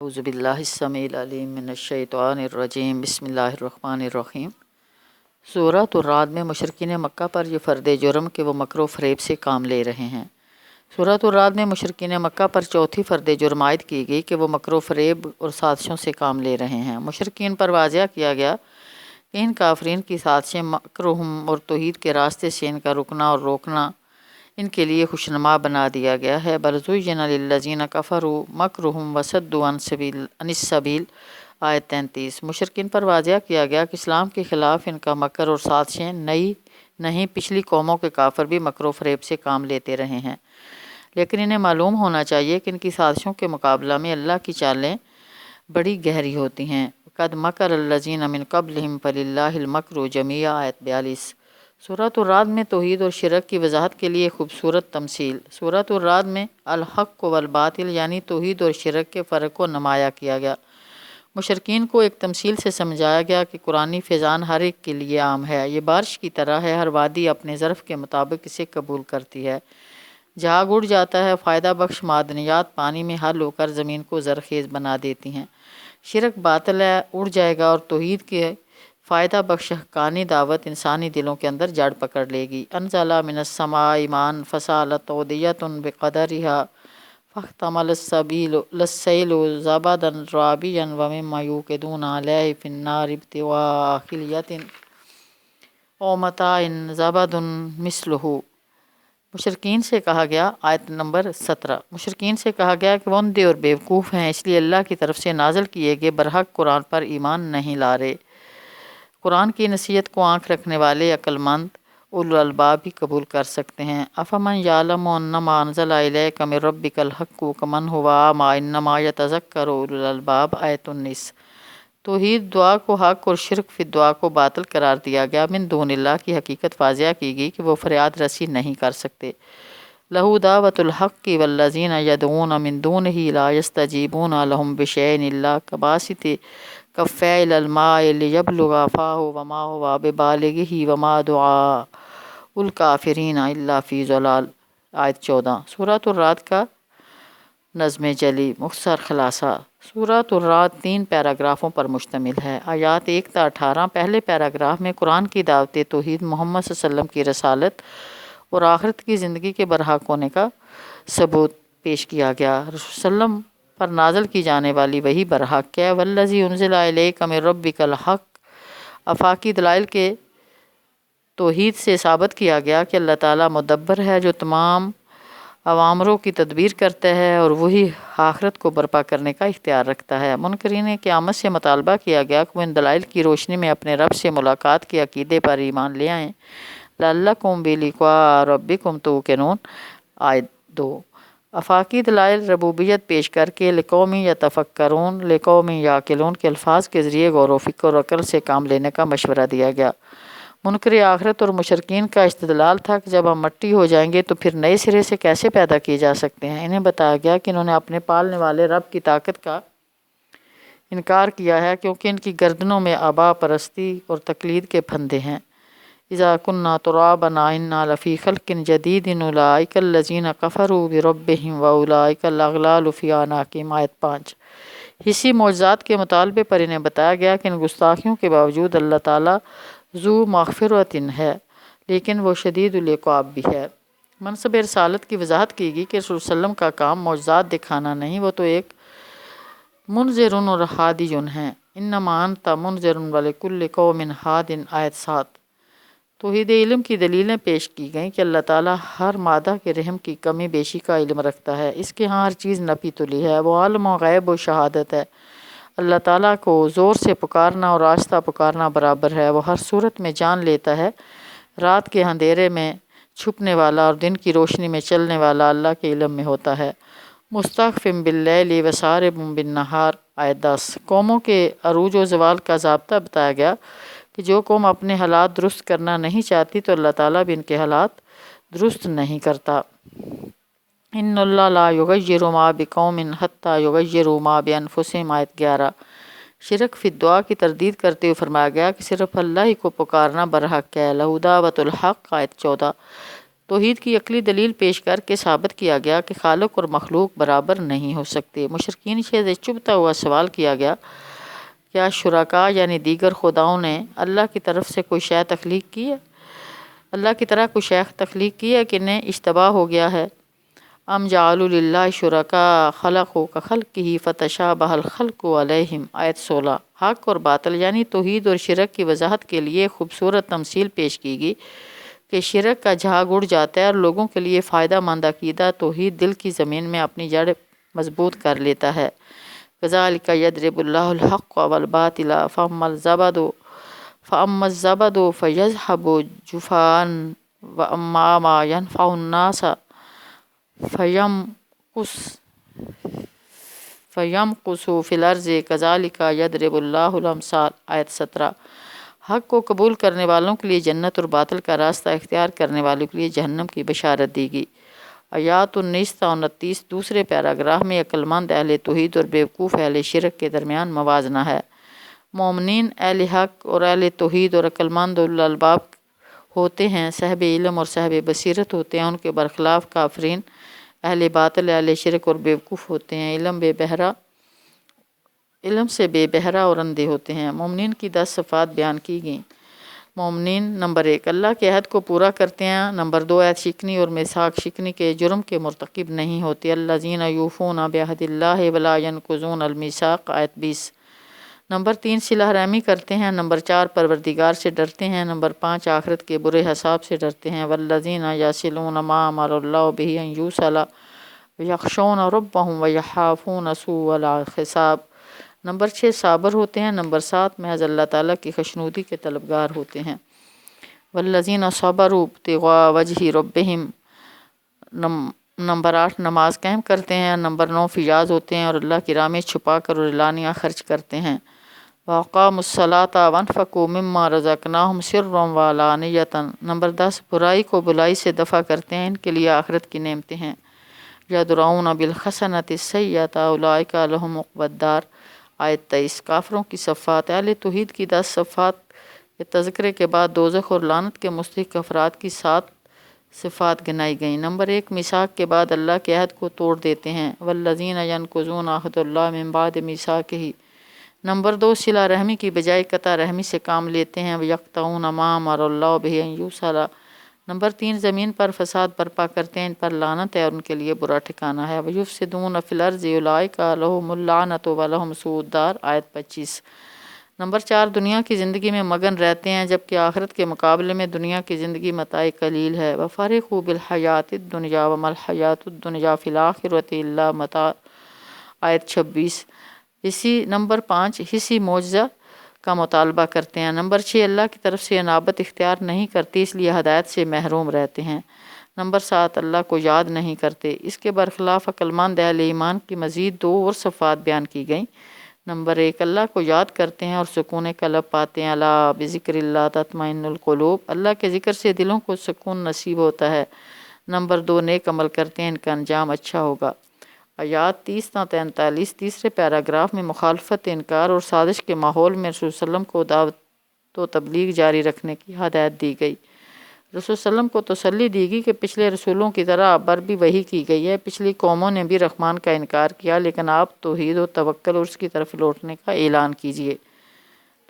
اعوذ باللہ السمیع العلیم من الشیطان الرجیم بسم اللہ الرحمن الرحیم۔ سورۃ الرعد میں مشرکین مکہ پر یہ فرد جرم کہ وہ مکر و فریب سے کام لے رہے ہیں۔ سورۃ الرعد میں مشرکین مکہ پر چوتھی فرد جرم عائد کی گئی کہ وہ مکر و فریب اور سازشوں سے کام لے رہے ہیں۔ مشرکین پر واضح کیا گیا کہ ان کافرین کی سازشیں مکرہم اور توحید کے راستے سے ان کا رکنا اور روکنا ان کے لیے خوشنما بنا دیا گیا ہے۔ بل زین للذین کفروا مکرہم وصدوا عن السبیل، آیت 33۔ مشرکین پر واضح کیا گیا کہ اسلام کے خلاف ان کا مکر اور سازشیں نئی نہیں، پچھلی قوموں کے کافر بھی مکر و فریب سے کام لیتے رہے ہیں، لیکن انہیں معلوم ہونا چاہیے کہ ان کی سازشوں کے مقابلہ میں اللہ کی چالیں بڑی گہری ہوتی ہیں۔ قد مکر الذین من قبلہم فللہ المکر جمیعا، آیت 42۔ سورۃ الرعد میں توحید اور شرک کی وضاحت کے لیے خوبصورت تمثیل۔ سورۃ الرعد میں الحق والباطل یعنی توحید اور شرک کے فرق کو نمایاں کیا گیا۔ مشرکین کو ایک تمثیل سے سمجھایا گیا کہ قرآنی فیضان ہر ایک کے لیے عام ہے، یہ بارش کی طرح ہے، ہر وادی اپنے ظرف کے مطابق اسے قبول کرتی ہے۔ جھاگ اڑ جاتا ہے، فائدہ بخش معدنیات پانی میں حل ہو کر زمین کو زرخیز بنا دیتی ہیں۔ شرک باطل ہے، اڑ جائے گا، اور توحید کے فائدہ بخش حقانی دعوت انسانی دلوں کے اندر جڑ پکڑ لے گی۔ انزل من السماء ماء فسالت اودیۃ بقدرها فاحتمل السیل زبدا رابیا ومما یوقدون علیہ فی النار ابتغاء حلیۃ او متاع زبد مثلہ۔ مشرکین سے کہا گیا، آیت نمبر 17۔ مشرکین سے کہا گیا کہ وہ اندھے اور بیوقوف ہیں، اس لیے اللہ کی طرف سے نازل کیے گئے برحق قرآن پر ایمان نہیں لا رہے۔ قرآن کی نصیحت کو آنکھ رکھنے والے عقل مند اولو الالباب ہی قبول کر سکتے ہیں۔ افمن یعلم انما انزل الیک من ربک الحق کمن هو اعمی انما یتذکر اولو الالباب، آیت 19۔ توحید دعا کو حق اور شرک فی دعا کو باطل قرار دیا گیا۔ من دون اللہ کی حقیقت واضح کی گئی کہ وہ فریاد رسی نہیں کر سکتے۔ لہ دعوت الحق والذین یدعون من دونہ لا یستجیبون لہم بشیء الا کباسط کفیہ الی الماء لیبلغ فاہ وما ہوا ببالغہ وما دعاء الکافرین الا فی ضلال، آیت 14۔ سورۃ الرعد کا نظم جلی مختصر خلاصہ۔ سورۃ الرعد 3 پیراگرافوں پر مشتمل ہے۔ آیات 1 تا 18۔ پہلے پیراگراف میں قرآن کی دعوت توحید، محمد صلی اللہ علیہ وسلم کی رسالت اور آخرت کی زندگی کے برحق ہونے کا ثبوت پیش کیا گیا۔ رسول صلی اللہ علیہ وسلم پر نازل کی جانے والی وحی برحق ہے۔ والذی انزل الیک من ربک الحق، آفاقی دلائل کے توحید سے ثابت کیا گیا کہ اللہ تعالیٰ مدبر ہے جو تمام اوامروں کی تدبیر کرتا ہے اور وہی آخرت کو برپا کرنے کا اختیار رکھتا ہے۔ منکرین قیامت سے مطالبہ کیا گیا کہ وہ ان دلائل کی روشنی میں اپنے رب سے ملاقات کے عقیدے پر ایمان لے آئیں۔ لعلکم بلقاء ربکم توقنون، آیت 2۔ آفاقی دلائل ربوبیت پیش کر کے لقوم یتفکرون، لقوم یعقلون کے الفاظ کے ذریعے غور و فکر اور عقل سے کام لینے کا مشورہ دیا گیا۔ منکر آخرت اور مشرکین کا استدلال تھا کہ جب ہم مٹی ہو جائیں گے تو پھر نئے سرے سے کیسے پیدا کیے جا سکتے ہیں۔ انہیں بتایا گیا کہ انہوں نے اپنے پالنے والے رب کی طاقت کا انکار کیا ہے، کیونکہ ان کی گردنوں میں آبا پرستی اور تقلید کے پھندے ہیں۔ اذا کنا ترابا انا لفی خلق جدید اولئک الذین کفروا بربہم واولئک الاغلال فی اعناقہم، آیت 5۔ حصی معجزات کے مطالبے پر انہیں بتایا گیا کہ ان گستاخیوں کے باوجود اللہ تعالیٰ ذو مغفرۃ ہے، لیکن وہ شدید العقاب بھی ہے۔ منصب رسالت کی وضاحت کی گئی کہ رسول صلی اللہ علیہ وسلم کا کام معجزات دکھانا نہیں، وہ تو ایک منذر اور ہادی ہیں۔ انما انت منذر ولکل قوم ہاد، آیت 7۔ توحید علم کی دلیلیں پیش کی گئیں کہ اللہ تعالیٰ ہر مادہ کے رحم کی کمی بیشی کا علم رکھتا ہے، اس کے ہاں ہر چیز نپی تلی ہے، وہ عالم و غیب و شہادت ہے۔ اللہ تعالیٰ کو زور سے پکارنا اور آہستہ پکارنا برابر ہے، وہ ہر صورت میں جان لیتا ہے۔ رات کے اندھیرے میں چھپنے والا اور دن کی روشنی میں چلنے والا اللہ کے علم میں ہوتا ہے۔ مستخفٍ باللیل وسارب بالنہار، آیت 10۔ قوموں کے عروج و زوال کا ضابطہ بتایا گیا کہ جو قوم اپنے حالات درست کرنا نہیں چاہتی تو اللہ تعالیٰ بھی ان کے حالات درست نہیں کرتا۔ ان اللہ لا یغیر ما بقوم حتی یغیروا ما بانفسہم، آیت 11۔ شرک فی دعا کی تردید کرتے ہوئے فرمایا گیا کہ صرف اللہ ہی کو پکارنا برحق ہے۔ لہ دعوت الحق، آیت 14۔ توحید کی عقلی دلیل پیش کر کے ثابت کیا گیا کہ خالق اور مخلوق برابر نہیں ہو سکتے۔ مشرکین سے چبھتا ہوا سوال کیا گیا، کیا شرکاء یعنی دیگر خداؤں نے اللہ کی طرف سے کوئی شے تخلیق کی ہے؟ اللہ کی طرح کوئی شے تخلیق کی ہے کہ انہیں اشتباہ ہو گیا ہے؟ ام جعلوا للہ شرکاء خلقوا کخلقہ فتشابہ الخلق علیہم، آیت 16۔ حق اور باطل یعنی توحید اور شرک کی وضاحت کے لیے خوبصورت تمثیل پیش کی گئی کہ شرک کا جھاگ اڑ جاتا ہے اور لوگوں کے لیے فائدہ مند عقیدہ توحید دل کی زمین میں اپنی جڑ مضبوط کر لیتا ہے۔ کذالک یضرب اللہ الحق والباطل فاما الزبد فیذهب جفاء واما ما ينفع الناس فیمکث فی الارض کذالک یضرب اللہ الامثال، آیت 17۔ حق کو قبول کرنے والوں کے لیے جنت اور باطل کا راستہ اختیار کرنے والوں کے لیے جہنم کی بشارت دی گئی۔ آیات 19 تا 29 دوسرے پیراگراف میں عقل مند اہل توحید اور بیوقوف اہل شرک کے درمیان موازنہ ہے۔ مومنین اہل حق اور اہل توحید اور عقل مند الالباب ہوتے ہیں، صاحب علم اور صاحب بصیرت ہوتے ہیں، ان کے برخلاف کافرین اہل باطل اہل شرک اور بیوقوف ہوتے ہیں، علم سے بے بہرا اور اندھے ہوتے ہیں۔ مومنین کی 10 صفات بیان کی گئیں۔ مومنین نمبر 1 اللہ کے عہد کو پورا کرتے ہیں، نمبر 2 عہد شکنی اور میثاق شکنی کے جرم کے مرتکب نہیں ہوتے، الذین یوفون بعہد اللہ ولا ینقضون المیثاق، آیت 20۔ نمبر 3 صلہ رحمی کرتے ہیں، نمبر 4 پروردگار سے ڈرتے ہیں، نمبر 5 آخرت کے برے حساب سے ڈرتے ہیں، والذین یصلون ما امر اللہ بہ ان یوصل یخشون ربهم ویخافون سوء الحساب۔ نمبر 6 صابر ہوتے ہیں، نمبر 7 محض اللہ تعالیٰ کی خوشنودی کے طلبگار ہوتے ہیں، والذین صبروا ابتغاء وجہ ربہم۔ نمبر 8 نماز قائم کرتے ہیں، نمبر 9 فیاض ہوتے ہیں اور اللہ کی راہ میں چھپا کر اور اعلانیہ خرچ کرتے ہیں، وَأَقَامُوا الصَّلَاةَ وَأَنفَقُوا مِمَّا رَزَقْنَاهُمْ سِرًّا وَعَلَانِيَةً۔ نمبر 10 برائی کو بلائی سے دفع کرتے ہیں، ان کے لیے آخرت کی نعمتیں ہیں، يَدْرَؤُونَ بِالْحَسَنَةِ السَّيِّئَةَ أُولَٰئِكَ لَهُمْ عُقْبَى الدَّارِ، آیت 23۔ کافروں کی صفات اہل توحید کی 10 صفات کے تذکرے کے بعد دوزخ اور لعنت کے مستحق افراد کی 7 صفات گنائی گئیں۔ نمبر 1 میثاق کے بعد اللہ کے عہد کو توڑ دیتے ہیں، والذین ینقضون عہد اللہ من بعد میثاقہ۔ نمبر 2 صلہ رحمی کی بجائے قطع رحمی سے کام لیتے ہیں، ویقطعون ما امر اللہ بہ ان یوصل۔ نمبر 3 زمین پر فساد برپا کرتے ہیں، ان پر لعنت ہے اور ان کے لیے برا ٹھکانہ ہے، ویفسدون فی الارض اولئک لہم اللعنۃ ولہم سوء الدار، آیت 25۔ نمبر 4 دنیا کی زندگی میں مگن رہتے ہیں جبکہ آخرت کے مقابلے میں دنیا کی زندگی متاع قلیل ہے، وفرحوا بالحیاۃ الدنیا وما الحیاۃ الدنیا فی الآخرۃ الا متاع، آیت 26۔ نمبر 5 حصی معجزہ کا مطالبہ کرتے ہیں، نمبر 6 اللہ کی طرف سے انابت اختیار نہیں کرتے اس لیے ہدایت سے محروم رہتے ہیں، نمبر 7 اللہ کو یاد نہیں کرتے۔ اس کے برخلاف عقل مند اہل ایمان کی مزید 2 اور صفات بیان کی گئیں۔ نمبر 1 اللہ کو یاد کرتے ہیں اور سکون قلب پاتے ہیں، الا بذکر اللہ تطمئن القلوب، اللہ کے ذکر سے دلوں کو سکون نصیب ہوتا ہے۔ نمبر 2 نیک عمل کرتے ہیں، ان کا انجام اچھا ہوگا۔ آیات 30 تا 43 تیسرے پیراگراف میں مخالفت، انکار اور سازش کے ماحول میں رسول صلی اللہ علیہ وسلم کو دعوت و تبلیغ جاری رکھنے کی ہدایت دی گئی۔ رسول صلی اللہ علیہ وسلم کو تسلی دی گئی کہ پچھلے رسولوں کی طرح آپ پر بھی وحی کی گئی ہے، پچھلی قوموں نے بھی رحمان کا انکار کیا، لیکن آپ توحید و توکل اور اس کی طرف لوٹنے کا اعلان کیجیے۔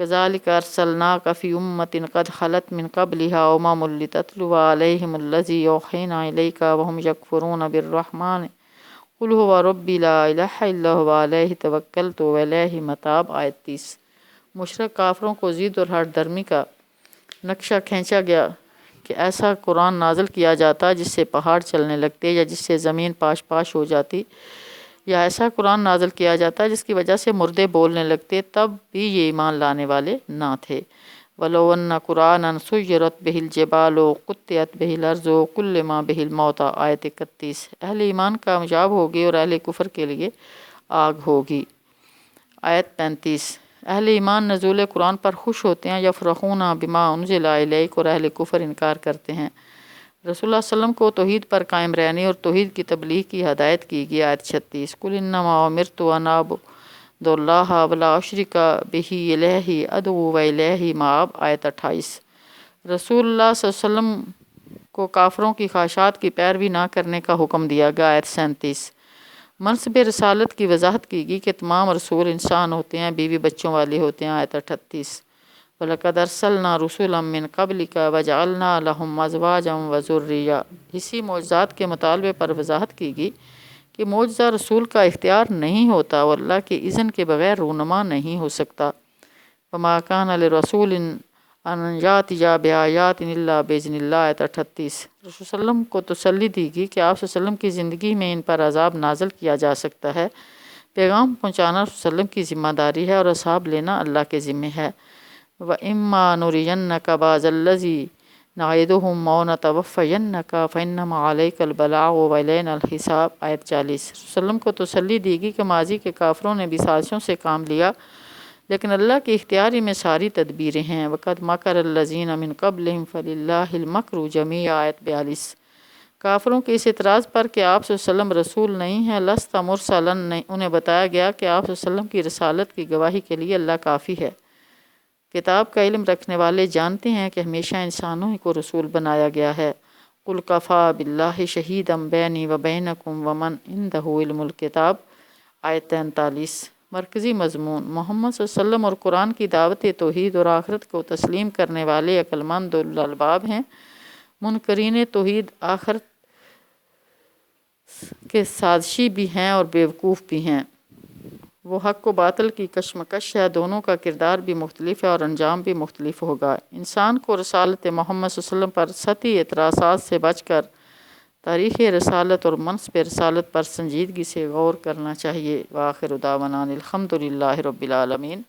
کذالک ارسلناک فی امۃ قد خلت من قبلھا امم لتتلو علیہم الذی اوحینا الیک وہم یکفرون بالرحمن قل هو ربی لا الہ الا هو علیہ توکلت والیہ متاب، آیت 30۔ مشرک کافروں کو ضد اور ہٹ درمی کا نقشہ کھینچا گیا کہ ایسا قرآن نازل کیا جاتا جس سے پہاڑ چلنے لگتے یا جس سے زمین پاش پاش ہو جاتی، یا ایسا قرآن نازل کیا جاتا جس کی وجہ سے مردے بولنے لگتے، تب بھی یہ ایمان لانے والے نہ تھے۔ وَلَوْ أَنَّ قُرْآنًا سُيِّرَتْ بِهِ الْجِبَالُ وَقُطِّعَتْ بِهِ الْأَرْضُ وَكُلِّمَ بِهِ الْمَوْتَى، آیت 31۔ اہل ایمان کامیاب ہوگی اور اہل کفر کے لیے آگ ہوگی، آیت 35۔ اہل ایمان نزول قرآن پر خوش ہوتے ہیں، یفرحون بما انزل الیک، اور اہل کفر انکار کرتے ہیں۔ رسول اللہ صلی اللہ علیہ وسلم کو توحید پر قائم رہنے اور توحید کی تبلیغ کی ہدایت کی گئی، آیت 36۔ قل انما امرت ان اعبد اللہ ولا اشرک بہ الیہ ادعو والیہ مآب، آیت 28۔ رسول اللہ صلی اللہ علیہ وسلم کو کافروں کی خواہشات کی پیروی نہ کرنے کا حکم دیا گیا۔ آیت 37۔ منصب رسالت کی وضاحت کی گئی کہ تمام رسول انسان ہوتے ہیں، بیوی بچوں والے ہوتے ہیں۔ آیت 38۔ وَلَقَدْ أَرْسَلْنَا رُسُلًا مِّن قَبْلِكَ وَجَعَلْنَا لَهُمْ أَزْوَاجًا وَذُرِّيَّةً۔ اسی معجزات کے مطالبے پر وضاحت کی گئی کہ معجزہ رسول کا اختیار نہیں ہوتا اور اللہ کے اذن کے بغیر رونما نہیں ہو سکتا۔ وَمَا كَانَ لِرَسُولٍ أَن يَأْتِيَ بِآيَاتٍ إِلَّا بِإِذْنِ اللَّهِ۔ آیت 38۔ رسول صلی اللہ علیہ وسلم کو تسلی دی گئی کہ آپ صلی اللہ علیہ وسلم کی زندگی میں ان پر عذاب نازل کیا جا سکتا ہے۔ پیغام پہنچانا رسول صلی اللہ علیہ وسلم کی ذمہ داری ہے اور عذاب لینا اللہ کے ذمہ ہے۔ وَإِمَّا نُرِيَنَّكَ بَعْضَ الَّذِي نَعِدُهُمْ أَوْ نَتَوَفَّيَنَّكَ فَإِنَّمَا عَلَيْكَ الْبَلَاغُ وَإِلَيْنَا الْحِسَابُ۔ آیت 40۔ رسول صلی اللہ علیہ وسلم کو تسلی دی گئی کہ ماضی کے کافروں نے بھی سازشوں سے کام لیا، لیکن اللہ کی اختیاری میں ساری تدبیریں ہیں۔ وَقَدْ مَكَرَ الَّذِينَ مِن قَبْلِهِمْ فَلِلَّهِ الْمَكْرُ جَمِيعًا۔ آیت 42۔ کافروں کے اس اعتراض پر کہ آپ صلی اللہ علیہ وسلم رسول نہیں ہیں، لست مرسلا، انہیں بتایا گیا کہ آپ صلی اللہ علیہ وسلم کی رسالت کی گواہی کے لیے اللہ کافی ہے۔ کتاب کا علم رکھنے والے جانتے ہیں کہ ہمیشہ انسانوں ہی کو رسول بنایا گیا ہے۔ قُلْ كَفَىٰ بِاللَّهِ شَهِيدًا بَيْنِي وَبَيْنَكُمْ وَمَنْ عِندَهُ عِلْمُ الْكِتَابِ۔ آیت 43۔ مرکزی مضمون: محمد صلی اللہ علیہ وسلم اور قرآن کی دعوت توحید اور آخرت کو تسلیم کرنے والے عقلمند الالباب ہیں۔ منکرین توحید آخرت کے سازشی بھی ہیں اور بیوقوف بھی ہیں۔ وہ حق و باطل کی کشمکش ہے، دونوں کا کردار بھی مختلف ہے اور انجام بھی مختلف ہوگا۔ انسان کو رسالت محمد صلی اللہ علیہ وسلم پر سطحی اعتراضات سے بچ کر تاریخ رسالت اور منصب رسالت پر سنجیدگی سے غور کرنا چاہیے۔ وآخر دعوانا الحمد للہ رب العالمین۔